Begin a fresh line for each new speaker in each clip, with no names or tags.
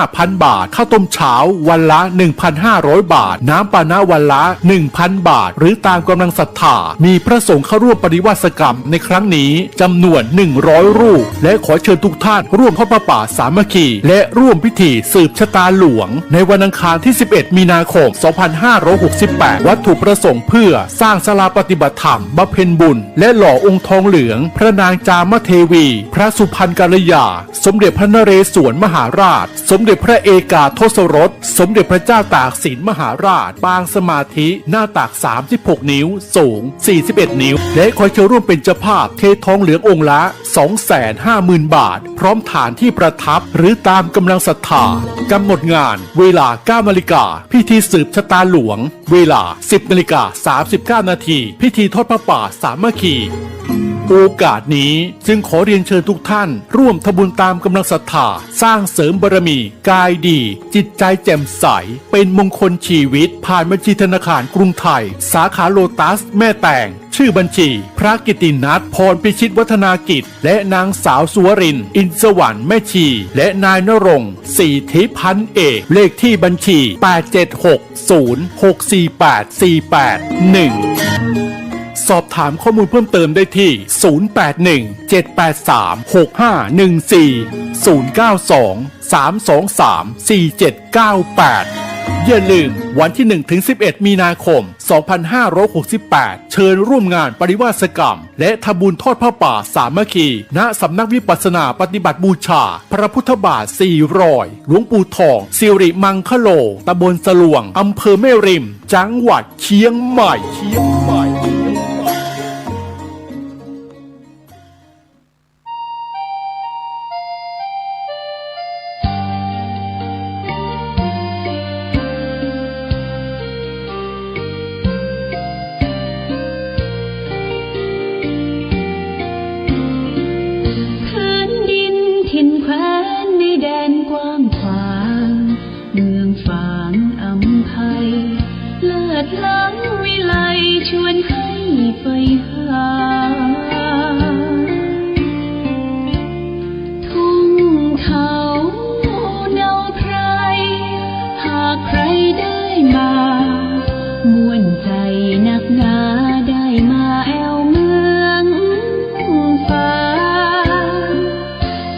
5,000 บาทข้าวต้มเช้าวันละ 1,500 บาทน้ำปานะวันละ 1,000 บาทหรือตามกำลังศรัทธามีพระสงฆ์เข้าร่วมปฏิวัติกรรมในครั้งนี้จำนวน100รูปและขอเชิญทุกท่านร่วมทอดผ้าป่าสามัคคีและร่วมพิธีสืบชะตาหลวงในวันอังคารที่11มีนาคม2568วัตถุประสงค์เพื่อสร้างศาลาปฏิบัติธรรมบำเพ็ญบุญและหล่อองค์ทองเหลืองพระนางจามเทวีพระสุพรรณกัลยาสมเด็จพระนเรศวรมหาราชสมเด็จพระเอกาทศรสสมเด็จพระเจ้าตากสินมหาราชปางสมาธิหน้าตัก36นิ้วสูง41นิ้วและขอเชิญร่วมเป็นเจ้าภาพเททองเหลืององค์ละ 250,000 บาทพร้อมฐานที่ประทับหรือตามกำลังศรัทธากำหนดงานเวลา 9 นาฬิกาพิธีสืบชะตาหลวงเวลา 10 นาฬิกา 39 นาทีพิธีทอดผ้าป่าสามัคคีโอกาสนี้จึงขอเรียนเชิญทุกท่านร่วมทำบุญตามกำลังศรัทธาสร้างเสริมบารมีกายดีจิตใจแจ่มใสเป็นมงคลชีวิตผ่านบัญชีธนาคารกรุงไทยสาขาโลตัสแม่แตงชื่อบัญชีพระกิตินัทพรพิชิตวัฒนากิจและนางสาวสุวรินทร์อินทร์สวรรค์แม่ชีและนายณรงค์ศรีทิพันธ์เอกเลขที่บัญชี 8760648481สอบถามข้อมูลเพิ่มเติมได้ที่ 081-783-6514 092-323-4798 อย่าลืมวันที่ 1-11 มีนาคม 2568 เชิญร่วมงานปริวาสกรรมและทำบุญทอดผ้าป่าสามัคคีณสำนักวิปัสสนาปฏิบัติบูชาพระพุทธบาท400หลวงปู่ทองสิริมังคโลตำบลสลวงอำเภอแม่ริมจังหวัดเชียงใหม่
ล้ำวิไลชวนให้ไปหาทุ่งเขาเนาไพรหากใครได้มาม่วนใจนักหนาได้มาแอวเมืองฟ้า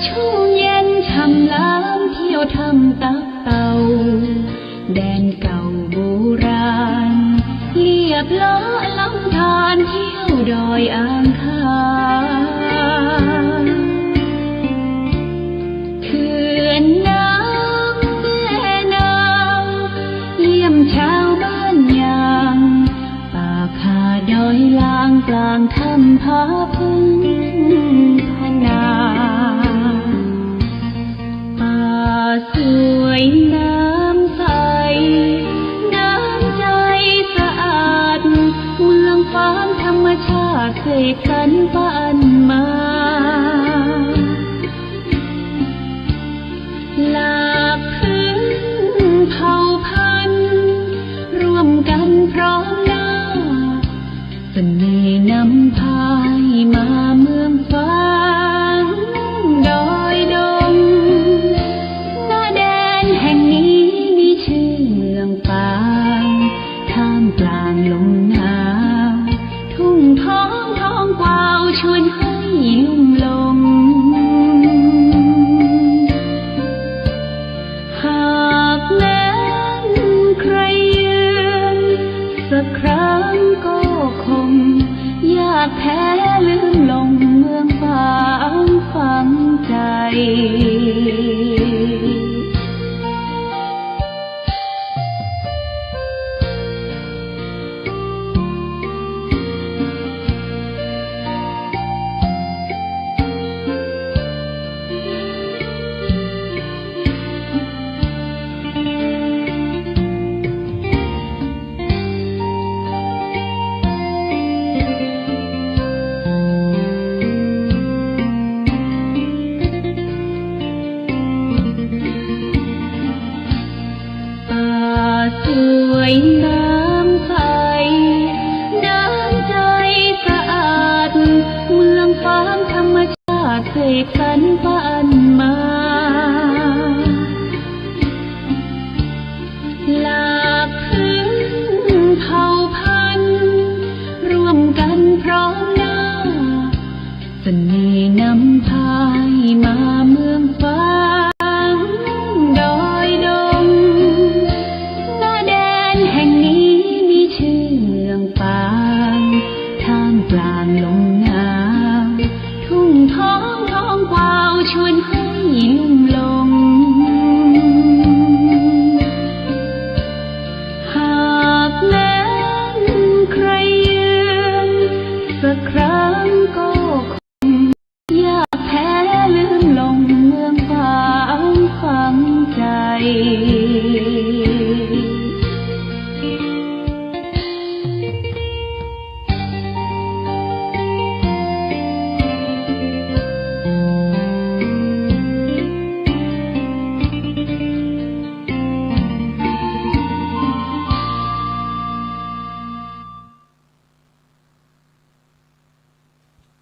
ชุ่มเย็นช่ำล้ำเที่ยวทำตักเต่าแดนเก่าโบราณเรียบล้อลำธารเที่ยวดอยอ่างขางเขื่อนน้ำแม่นางเยี่ยมชาวบ้านยางป่าคาดอยลางกลางคำผาพึ่งพนาป่าสวยน้ำใสน้ำใจสะอาดเมืองฟ้าธรรมชาติเสกสรรปันมาหลากพื้นเผ่าพันธุ์ร่วมกันพร้อมหน้าเสน่ห์นำพายมาเมืองฟ้าดอยดงหน้าแดนแห่งนี้มีชื่อเมืองปางท่ามกลางลมหนาวทุ่งท้องกวาวชวนให้ลุ่มลงหากแม้นใครยืนสักครั้งก็คงอยากแท้ลืมลงเมืองฟ้าฝังใจสวยน้ำใสน้ำใจสะอาดเมืองฟ้าธรรมชาติเสกสรรปันมา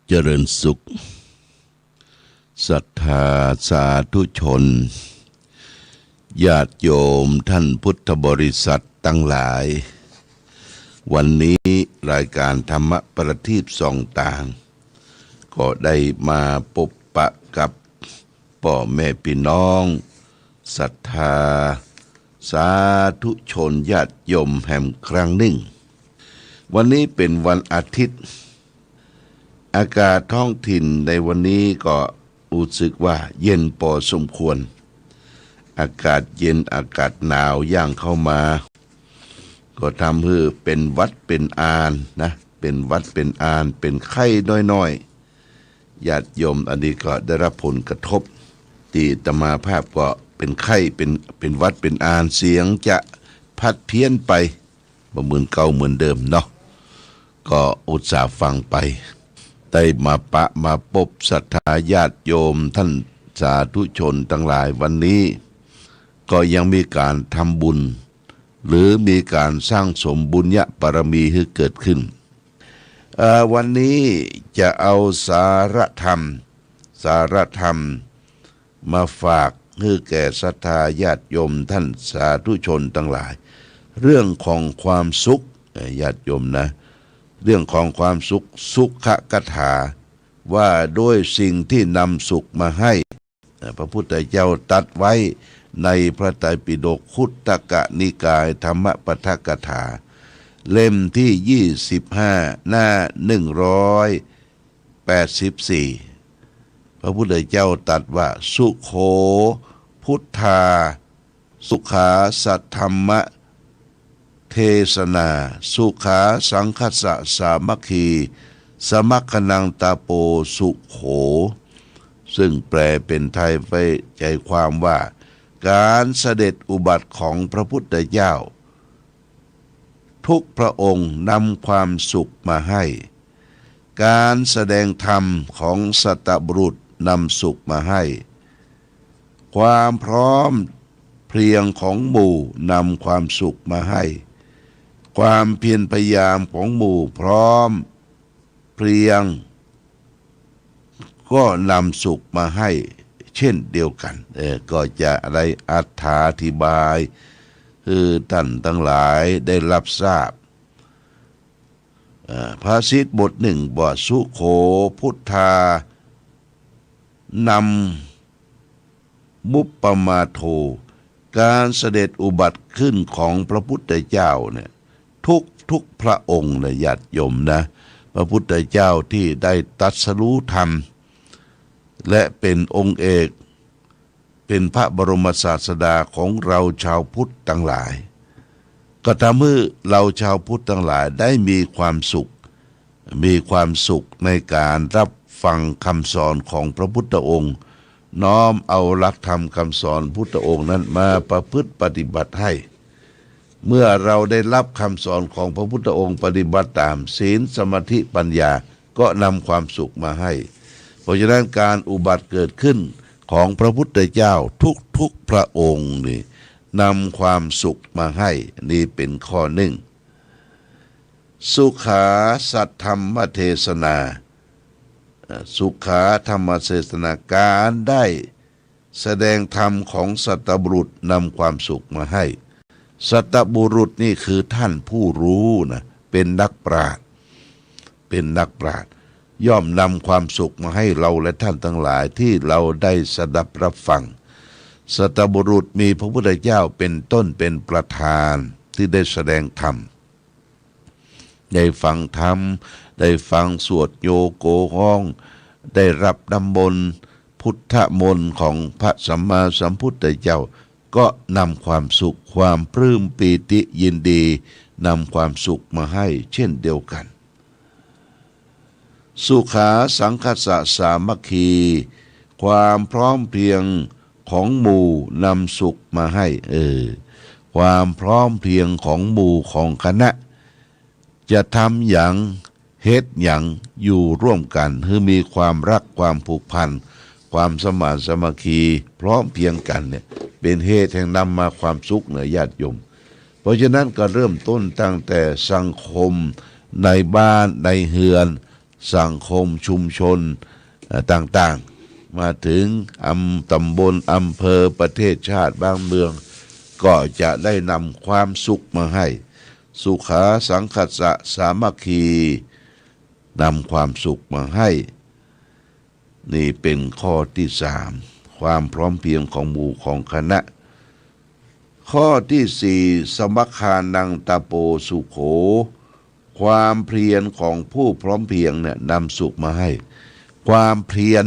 เจริญสุขศรัทธาสาธุชนญาติโยมท่านพุทธบริษัททั้งหลาย วันนี้รายการธรรมประทีปส่องต่างก็ได้มาพบปะกับพ่อแม่พี่น้องศรัทธาสาธุชนญาติโยมแห่งครั้งหนึ่งวันนี้เป็นวันอาทิตย์อากาศท้องถิ่นในวันนี้ก็รู้สึกว่าเย็นพอสมควรอากาศเย็นอากาศหนาวย่างเข้ามาก็ทำให้เป็นหวัดเป็นอานะเป็นหวัดเป็นอาเป็นไข้น้อยๆญาติโยมอันนี้ก็ได้รับผลกระทบที่อาตมาภาพก็เป็นไข้เป็นหวัดเป็นอาเสียงจะพัดเพี้ยนไปบ่เหมือนเก่าเหมือนเดิมเนาะก็อุตส่าห์ฟังไปได้มาปะมาพบศรัทธาญาติโยมท่านสาธุชนทั้งหลายวันนี้ก็ยังมีการทำบุญหรือมีการสร้างสมบุญญบารมีให้เกิดขึ้นวันนี้จะเอาสารธรรมมาฝากให้แก่ศรัทธาญาติโยมท่านสาธุชนทั้งหลายเรื่องของความสุขญาติโยมนะเรื่องของความสุขสุขกถาว่าด้วยสิ่งที่นำสุขมาให้พระพุทธเจ้าตรัสไว้ในพระไตรปิฎกคุตตกนิกายธรรมปฐกถาเล่มที่25หน้า184พระพุทธเจ้าตรัสว่าสุโขพุทธาสุขาสัทธัมมะเทศนาสุขาสังคัสสะสามัคคีสมัคคนังตาโปสุโขซึ่งแปลเป็นไทยไปใจความว่าการเสด็จอุบัติของพระพุทธเจ้าทุกพระองค์นำความสุขมาให้การแสดงธรรมของสัตบุรุษนำสุขมาให้ความพร้อมเพรียงของหมู่นำความสุขมาให้ความเพียรพยายามของหมู่พร้อมเพรียงก็นำสุขมาให้เช่นเดียวกันก็จะอะไรอธิบายคือท่านทั้งหลายได้รับทราบภาษิตบทหนึ่งบอกสุโขพุทธานำมุปปมาโทการเสด็จอุบัติขึ้นของพระพุทธเจ้าเนี่ยทุกพระองค์นะญาติโยมนะพระพุทธเจ้าที่ได้ตรัสรู้ธรรมและเป็นองค์เอกเป็นพระบรมศาสดาของเราชาวพุทธทั้งหลายก็ทำให้เราชาวพุทธทั้งหลายได้มีความสุขในการรับฟังคำสอนของพระพุทธองค์น้อมเอาหลักธรรมคำสอนพุทธองค์นั้นมาประพฤติปฏิบัติให้เมื่อเราได้รับคำสอนของพระพุทธองค์ปฏิบัติตามศีลสมาธิปัญญาก็นำความสุขมาให้เพราะฉะนั้นการอุบัติเกิดขึ้นของพระพุทธเจ้าทุกพระองค์นี่นำความสุขมาให้นี่เป็นข้อหนึ่งสุขาสัทธรรมเทศนาสุขาธรรมเทศนาการได้แสดงธรรมของสัตบุรุษนำความสุขมาให้สัตบุรุษนี่คือท่านผู้รู้นะเป็นนักปราชญ์ย่อมนำความสุขมาให้เราและท่านทั้งหลายที่เราได้สดับรับฟังสัตบุรุษมีพระพุทธเจ้าเป็นต้นเป็นประธานที่ได้แสดงธรรมได้ฟังธรรมได้ฟังสวดโยโกห้องได้รับน้ำมนต์พุทธมนต์ของพระสัมมาสัมพุทธเจ้าก็นำความสุขความปลื้มปีติยินดีนำความสุขมาให้เช่นเดียวกันสุขาสังคัสสะสามัคคีความพร้อมเพรียง ของหมู่นำสุขมาให้ความพร้อมเพรียงของหมู่ของคณะจะทำอย่างเฮ็ดอย่างอยู่ร่วมกันคือมีความรักความผูกพันความสมานสามัคคีพร้อมเพรียงกันเนี่ยเป็นเหตุแห่งนำมาความสุขเหนือญาติโยมเพราะฉะนั้นก็เริ่มต้นตั้งแต่สังคมในบ้านในเฮือนสังคมชุมชนต่างๆมาถึงตำบลอำเภอประเทศชาติบ้านเมืองก็จะได้นำความสุขมาให้สุขาสังคัสสะสามัคคีนำความสุขมาให้นี่เป็นข้อที่สามความพร้อมเพรียงของหมู่ของคณะข้อที่สี่สมัคคานังตะโปสุโขความเพียรของผู้พร้อมเพรียงเนี่ยนำสุขมาให้ความเพีย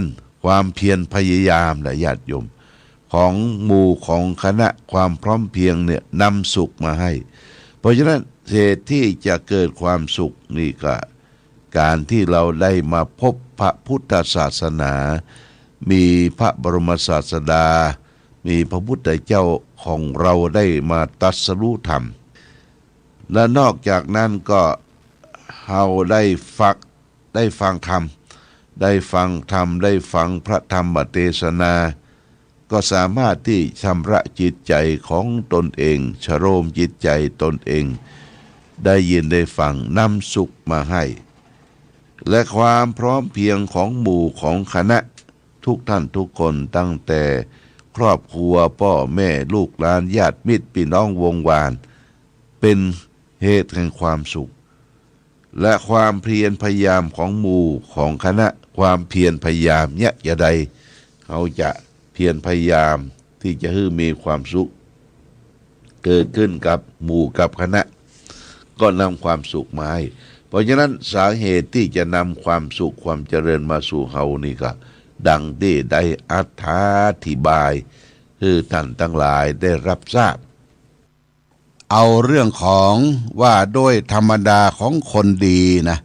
รพยายามนะญาติโยมของหมู่ของคณะความพร้อมเพรียงเนี่ยนำสุขมาให้เพราะฉะนั้นเหตุที่จะเกิดความสุขนี่ก็การที่เราได้มาพบพระพุทธศาสนามีพระบรมศาสดามีพระพุทธเจ้าของเราได้มาตรัสรู้ธรรมและนอกจากนั้นก็เราได้ฟังธรรมได้ฟังพระธรรมเทศนาก็สามารถที่ชำระจิตใจของตนเองชโลมจิตใจตนเองได้ยินได้ฟังนำสุขมาให้และความพร้อมเพรียงของหมู่ของคณะทุกท่านทุกคนตั้งแต่ครอบครัวพ่อแม่ลูกหลานญาติมิตรพี่น้องวงวานเป็นเหตุแห่งความสุขและความเพียรพยายามของหมู่ของคณะความเพียรพยายามเนี่ยอย่าใดเขาจะเพียรพยายามที่จะให้มีความสุขเกิดขึ้นกับหมู่กับคณะก็นำความสุขมาให้เพราะฉะนั้นสาเหตุที่จะนำความสุขความเจริญมาสู่เฮานี่ก็ดังที่ได้อธิบายคือท่านทั้งหลายได้รับทราบเอาเรื่องของว่าโดยธรรมดาของคนดีนะ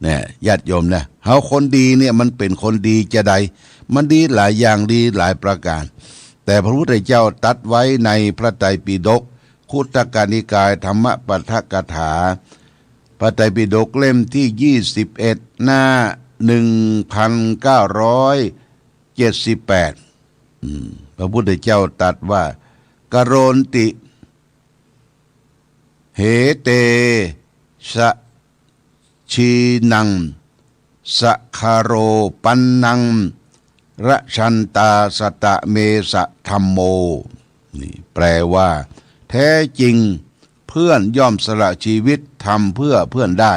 เนี่ยญาติโยมนะเฮาคนดีเนี่ยมันเป็นคนดีจะใดมันดีหลายอย่างดีหลายประการแต่พระพุทธเจ้าตรัสไว้ในพระไตรปิฎกคุตกนิกายธรรมปฐกถาพระไตรปิฎกเล่มที่21หน้า1978พระพุทธเจ้าตรัสว่ากโรนติเหเตสะชีนังสะคาโรปันนังระชันตาสตะเมสะธัมโมนี่แปลว่าแท้จริงเพื่อนย่อมสละชีวิตทำเพื่อเพื่อนได้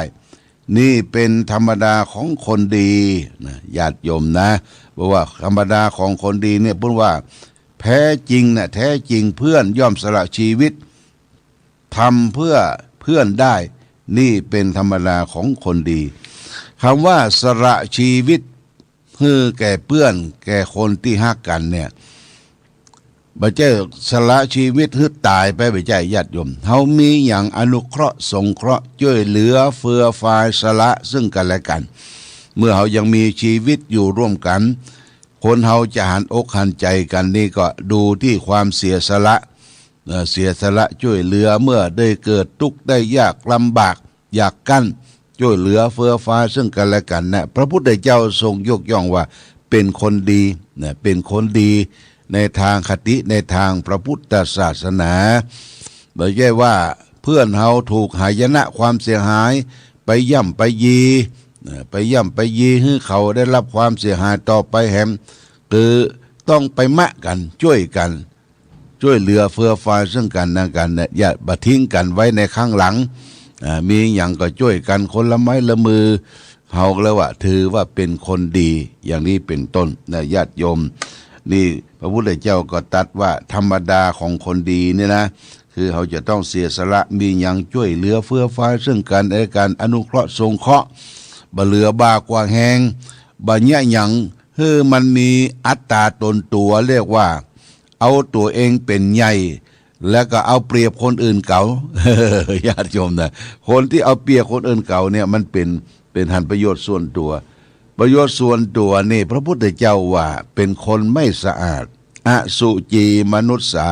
นี่เป็นธรรมดาของคนดีนะญาติโยมนะบอกว่าธรรมดาของคนดีเนี่ยพูดว่าแท้จริงนะแท้จริงเพื่อนย่อมสละชีวิตทำเพื่อเพื่อนได้นี่เป็นธรรมดาของคนดีคำว่าสละชีวิตเพื่อแก่เพื่อนแก่คนที่ฮักกันเนี่ยบ่ใช่สละชีวิตให้ตายไปบ่ใช่ญาติโยมเฮามีอย่างอนุเคราะห์สงเคราะห์ช่วยเหลือเฟื่อฟายสละซึ่งกันและกันเมื่อเฮายังมีชีวิตอยู่ร่วมกันคนเฮาจะหันอกหันใจกันนี่ก็ดูที่ความเสียสละช่วยเหลือเมื่อได้เกิดทุกข์ได้ยากลำบากอยากกั้นช่วยเหลือเฟื่อฟ้าซึ่งกันและกันนะพระพุทธเจ้าทรงยกย่องว่าเป็นคนดีนะเป็นคนดีในทางคติในทางพระพุทธศาสนาไม่ใช่ว่าเพื่อนเฮาถูกหายนะความเสียหายไปย่ำไปยีให้เขาได้รับความเสียหายต่อไปแฮมคือต้องไปมะกันช่วยกันช่วยเหลือเฟื่อฟายซึ่งกันและกันเนี่ยอย่าบัดทิ้งกันไว้ในข้างหลังมีอย่างก็ช่วยกันคนละไม้ละมือเฮาแล้วว่าถือว่าเป็นคนดีอย่างนี้เป็นต้นนะญาติโยมนี่พระพุทธเจ้าก็ตรัสว่าธรรมดาของคนดีเนี่ยนะคือเขาจะต้องเสียสละมีอย่างช่วยเหลือเฟื่อฟายซึ่งกันและกันอนุเคราะห์สงเคราะห์บ่เหลือบากว่าแหงบ่เนี่ยหยังมันมีอัตตาตนตัวเรียกว่าเอาตัวเองเป็นใหญ่แล้วก็เอาเปรียบคนอื่นเก่า ญาติโยมนะคนที่เอาเปรียบคนอื่นเก่าเนี่ยมันเป็นหันประโยชน์ส่วนตัวประโยชน์ส่วนตัวนี่พระพุทธเจ้าว่าเป็นคนไม่สะอาด อสุจีมนุษย์สา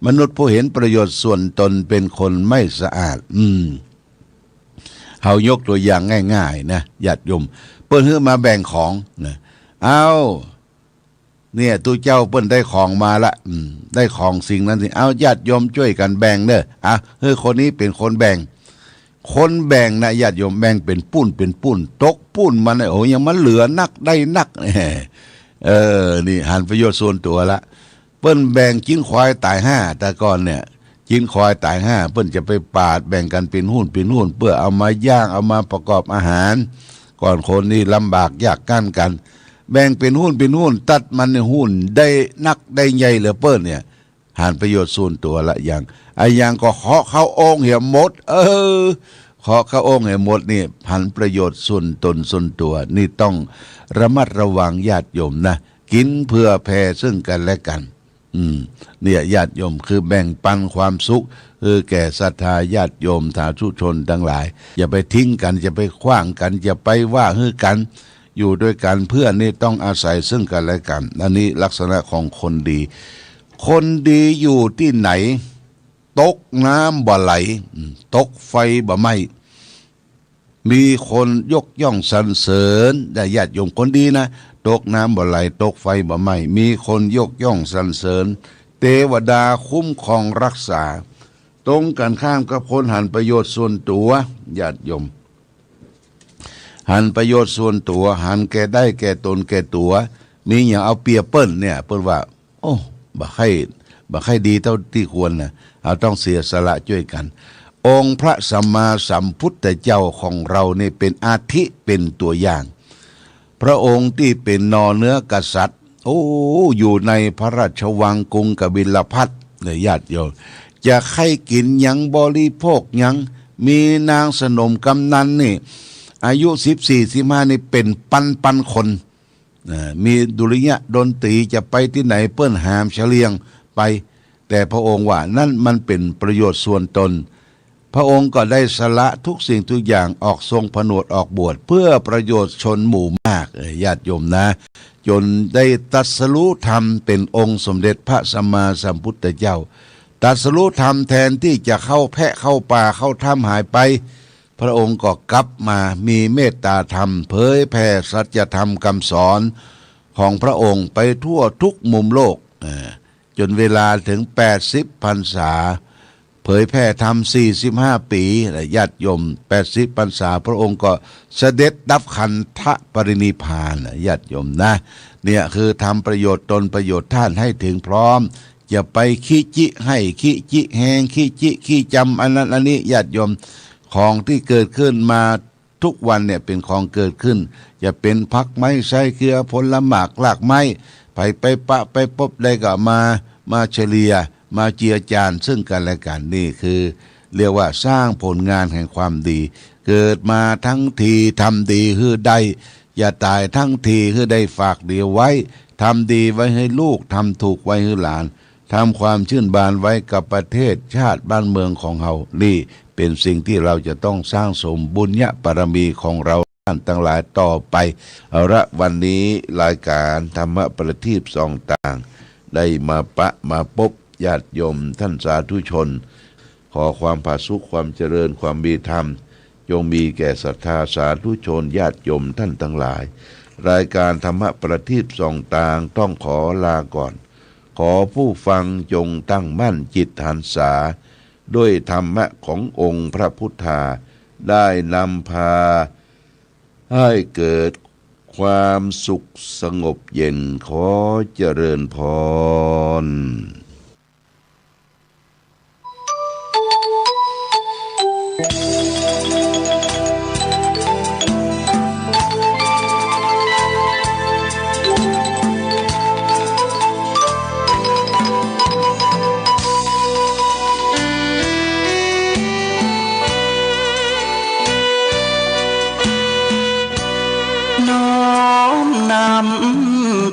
มนุษย์ผู้เห็นประโยชน์ส่วนตนเป็นคนไม่สะอาดเฮายกตัวอย่างง่ายๆนะญาติโยมเปิ้นให้มาแบ่งของนะเอาเนี่ยตู้เจ้าเปิ้นได้ของมาละได้ของสิ่งนั้นสิเอาญาติโยมช่วยกันแบ่งเด้อคนนี้เป็นคนแบ่งนะญาติโยมแบ่งเป็นปุ้นตกปุ้นมันโอ้ยังมันเหลือนักได้นักนี่หันประโยชน์ส่วนตัวละเปิ้นแบ่งจิ้นควายตาย5แต่ก่อนเนี่ยจิ้นควายตาย5เปิ้นจะไปปาดแบ่งกันเป็นหุ้นเพื่อเอามาย่างเอามาประกอบอาหารก่อนคนนี่ลำบากยากกั้นกันแบ่งเป็นหุ้นตัดมันในหุ้นได้นักได้ใหญ่เหลือเปิ้นเนี่ยหันประโยชน์ส่วนตัวละอย่างก็เคาะเข้าโอ่งเหี่ยหมดเคาะเข้าโอ่งเหี่ยหมดนี่หันประโยชน์ส่วนตนส่วนตัวนี่ต้องระมัดระวังญาติโยมนะกินเพื่อแผ่ซึ่งกันและกันเนี่ยญาติโยมคือแบ่งปันความสุขแก่ศรัทธาญาติโยมสาธุชนทั้งหลายอย่าไปทิ้งกันอย่าไปขว้างกันอย่าไปว่ากันอยู่ด้วยกันเพื่อนนี่ต้องอาศัยซึ่งกันและกันอันนี้ลักษณะของคนดีอยู่ที่ไหนตกน้ำบ่ไหลตกไฟบ่ไหม้มีคนยกย่องสรรเสริญได้ญาติโยมคนดีนะตกน้ำบ่ไหลตกไฟบ่ไหม้มีคนยกย่องสรรเสริญเทวดาคุ้มครองรักษาตรงกันข้ามกับคนหันประโยชน์ส่วนตัวญาติโยมหันประโยชน์ส่วนตัวหันแก่ได้แก่ตนแก่ตัวมีอย่างเอาเปรียบเปิ้นเนี่ยเปิ้นว่าโอ้บ่ให้ดีเท่าที่ควรนะเอาต้องเสียสละช่วยกันองค์พระสัมมาสัมพุทธเจ้าของเรานี่เป็นอาทิเป็นตัวอย่างพระองค์ที่เป็นนอเนื้อกษัตริย์อยู่ในพระราชวังกรุงกบิลพัสดุเนี่ยญาติโยมจะให้กินยังบริโภคยังมีนางสนมกำนันนี่อายุ14-15นี่เป็นปันคนมีดุริยะดนตรีจะไปที่ไหนเปิ้นหามเฉลียงไปแต่พระองค์ว่านั่นมันเป็นประโยชน์ส่วนตนพระองค์ก็ได้สละทุกสิ่งทุกอย่างออกทรงผนวดออกบวชเพื่อประโยชน์ชนหมู่มากญาติโยมนะจนได้ตรัสรู้ธรรมเป็นองค์สมเด็จพระสัมมาสัมพุทธเจ้าตรัสรู้ธรรมแทนที่จะเข้าแพะเข้าป่าเข้าถ้ำหายไปพระองค์ก็กลับมามีเมตตาธรรมเผยแผ่สัจธรรมคำสอนของพระองค์ไปทั่วทุกมุมโลกจนเวลาถึง80 พรรษาเผยแผ่ธรรม45 ปีญาติโยม80 พรรษาพระองค์ก็เสด็จดับขันธปรินิพพานญาติโยมนะเนี่ยคือทำประโยชน์ตนประโยชน์ท่านให้ถึงพร้อมอย่าไปขี้จิให้ขี้จิแหงขี้จิขี้จำอันนั้นอันนี้ญาติโยมของที่เกิดขึ้นมาทุกวันเนี่ยเป็นของเกิดขึ้นจะเป็นผักไม้ไส้เครือผลหมากรากไม้ไปปะไปพบได้ก็มาเฉลี่ยมาเจียจานซึ่งกันและกันนี่คือเรียกว่าสร้างผลงานแห่งความดีเกิดมาทั้งทีทำดีฮือได้อย่าตายทั้งทีฮือได้ฝากเดียวไว้ทำดีไว้ให้ลูกทำถูกไว้ให้หลานทำความชื่นบานไว้กับประเทศชาติบ้านเมืองของเรานี่เป็นสิ่งที่เราจะต้องสร้างสมบุญญะบารมีของเราท่านทั้งหลายต่อไปเอาละวันนี้รายการธรรมะประทีปส่องต่างได้มาพบญาติโยมท่านสาธุชนขอความผาสุขความเจริญความมีธรรมจงมีแก่ศรัทธาสาธุชนญาติโยมท่านทั้งหลายรายการธรรมะประทีปส่องต่างต้องขอลาก่อนขอผู้ฟังจงตั้งมั่นจิตหันษาด้วยธรรมะขององค์พระพุทธาได้นำพาให้เกิดความสุขสงบเย็นขอเจริญพร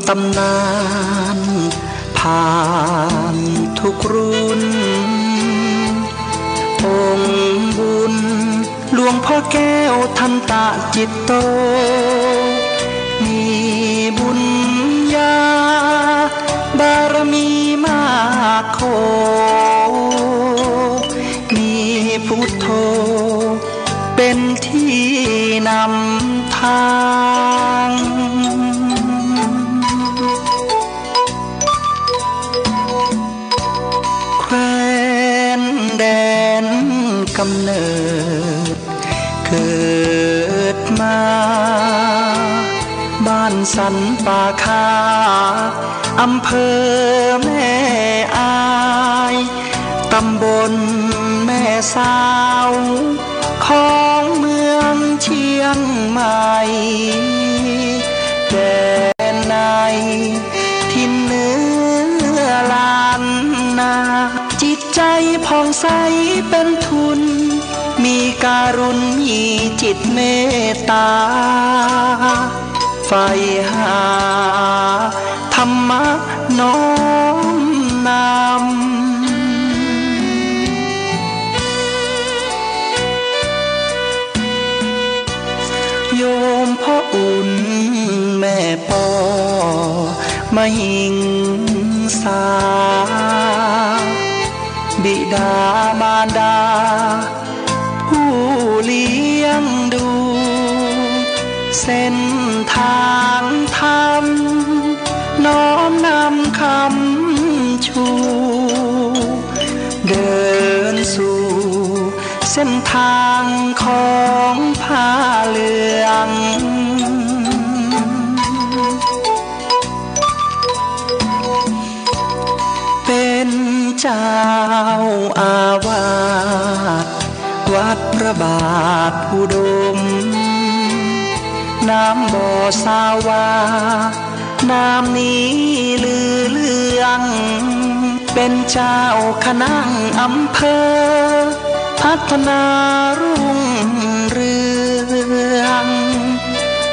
ตำนานผ่านทุกรุ่นองค์บุญหลวงพ่อแก้วทันตะจิตโตมีบุญญาบ ารมีมากโขมีพุทโธเป็นที่นำทางแคว้นแดนกำเนิดเกิดมาบ้านสันป่าคาอำเภอแม่อายตำบลแม่สาวของเมืองเชียงใหม่แดนในทินเนื้อลานนาจิตใจผ่องใสเป็นทุนมีการุณมีจิตเมตตาใฝ่หาธรรมะน้อมนำโยมพ่ออุ่นแม่ปอมาหิงสาบิดามารดาผู้เลี้ยงดูเส้นทางธรรมน้อมนำคำชูเดินสู่เส้นทางของผ้าเหลืองเป็นเจ้าอาวาสวัดพระบาทอุดมน้ำบ่อสาวาน้ำนี้ลือเลืองเป็นเจ้าคณะอำเภอพัฒนารุ่งเรือง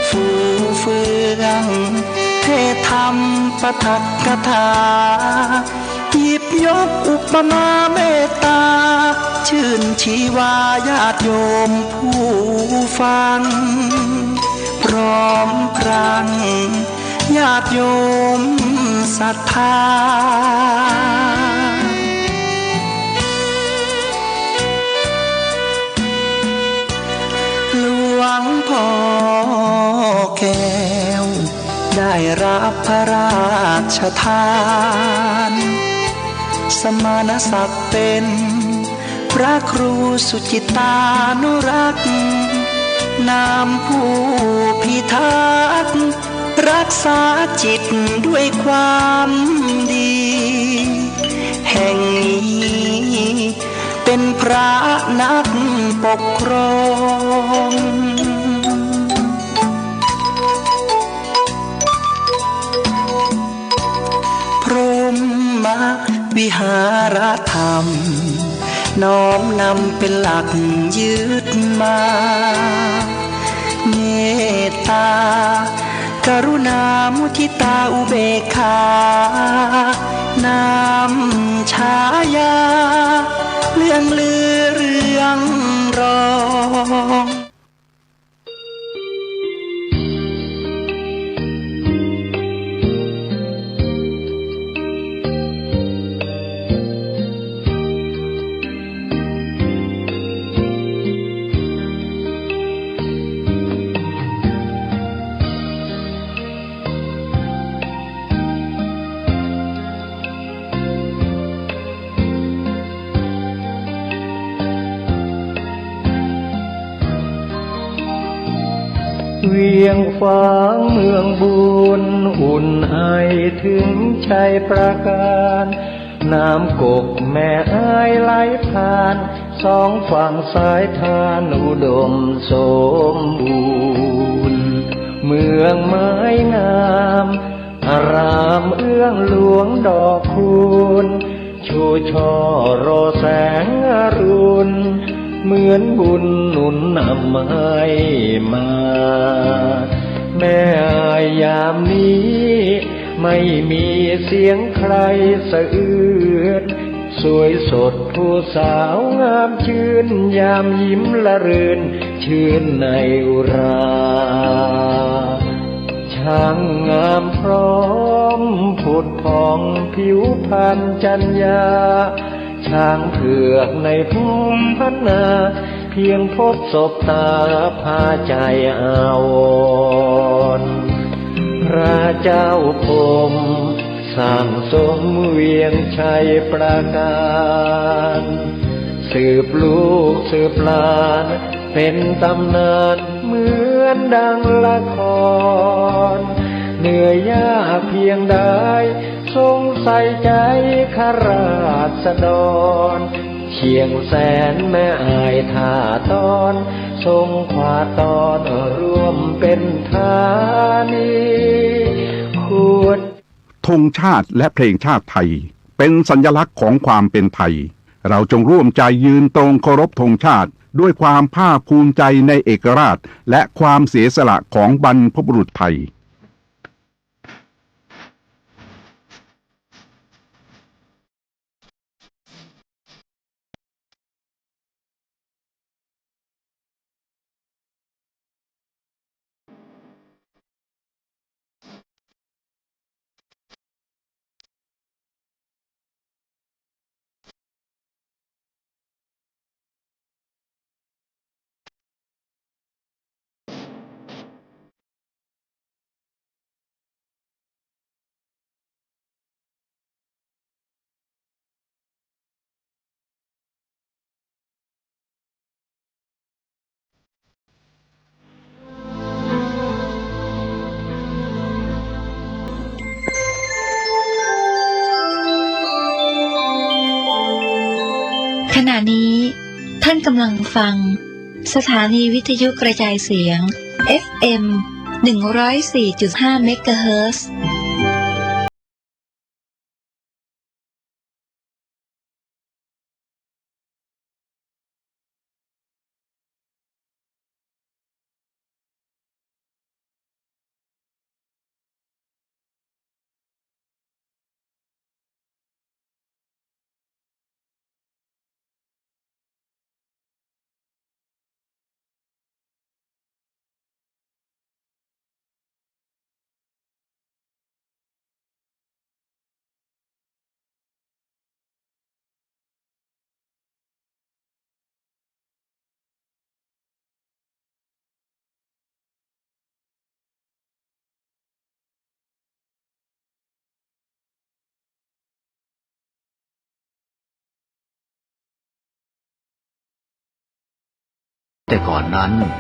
ฟูเฟืองเทศธรรมปทักกถาหยิบยกอุปมาเมตตาชื่นชีวาญาติโยมผู้ฟังพร้อมพรังญาติโยมศรัทธาหลวงพ่อแก้วได้รับพระราชทานสมณศักดิ์เป็นพระครูสุจิตานุรักษ์นามผู้พิทักษ์รักษาจิตด้วยความดีแห่งนี้เป็นพระนักปกครองพรหมวิหารธรรมน้อมนำเป็นหลักยึดมาเมตตากรุณามุทิตาอุเบกขานำฉายาเรื่องลือเรื่องรอง
เวียงฟ้างเมืองบุญอุ่นไอถึงชัยประการน้ำกกแม่อายไหลผ่านสองฝั่งสายทานอุดมสมบูรณ์เมืองไม้งามอารามเอื้องหลวงดอกคูณชูช่อรอแสงอรุณเหมือนบุญหนุนนำให้มาแม่อายยามนี้ไม่มีเสียงใครสะอื้นสวยสดผู้สาวงามชื่นยามยิ้มละรื่นชื่นในอุราช ช่างงามพร้อมผุดผ่องผิวพรรณจัญญาช้างเผือกในภูมิพันนาเพียงพบศบตาพาใจอาวรณ์พระเจ้าพรหมสร้างสมเวียงชัยประการสืบลูกสืบหลานเป็นตำนานเหมือนดังละครเหนื่อยยากเพียงใดทรงใส่ใจข้าราษฎรเชียงแสนแม่อายท่าตอนทรงขวาตอนร่วมเป็นธานีขวด
ธงชาติและเพลงชาติไทยเป็นสัญลักษณ์ของความเป็นไทยเราจงร่วมใจยืนตรงเคารพธงชาติด้วยความภาคภูมิใจในเอกราชและความเสียสละของบรรพบุรุษไทย
ขณะนี้ท่านกำลังฟังสถานีวิทยุกระจายเสียง FM 104.5 เมกะเฮิรตซ์
แต่ก่อนนั้น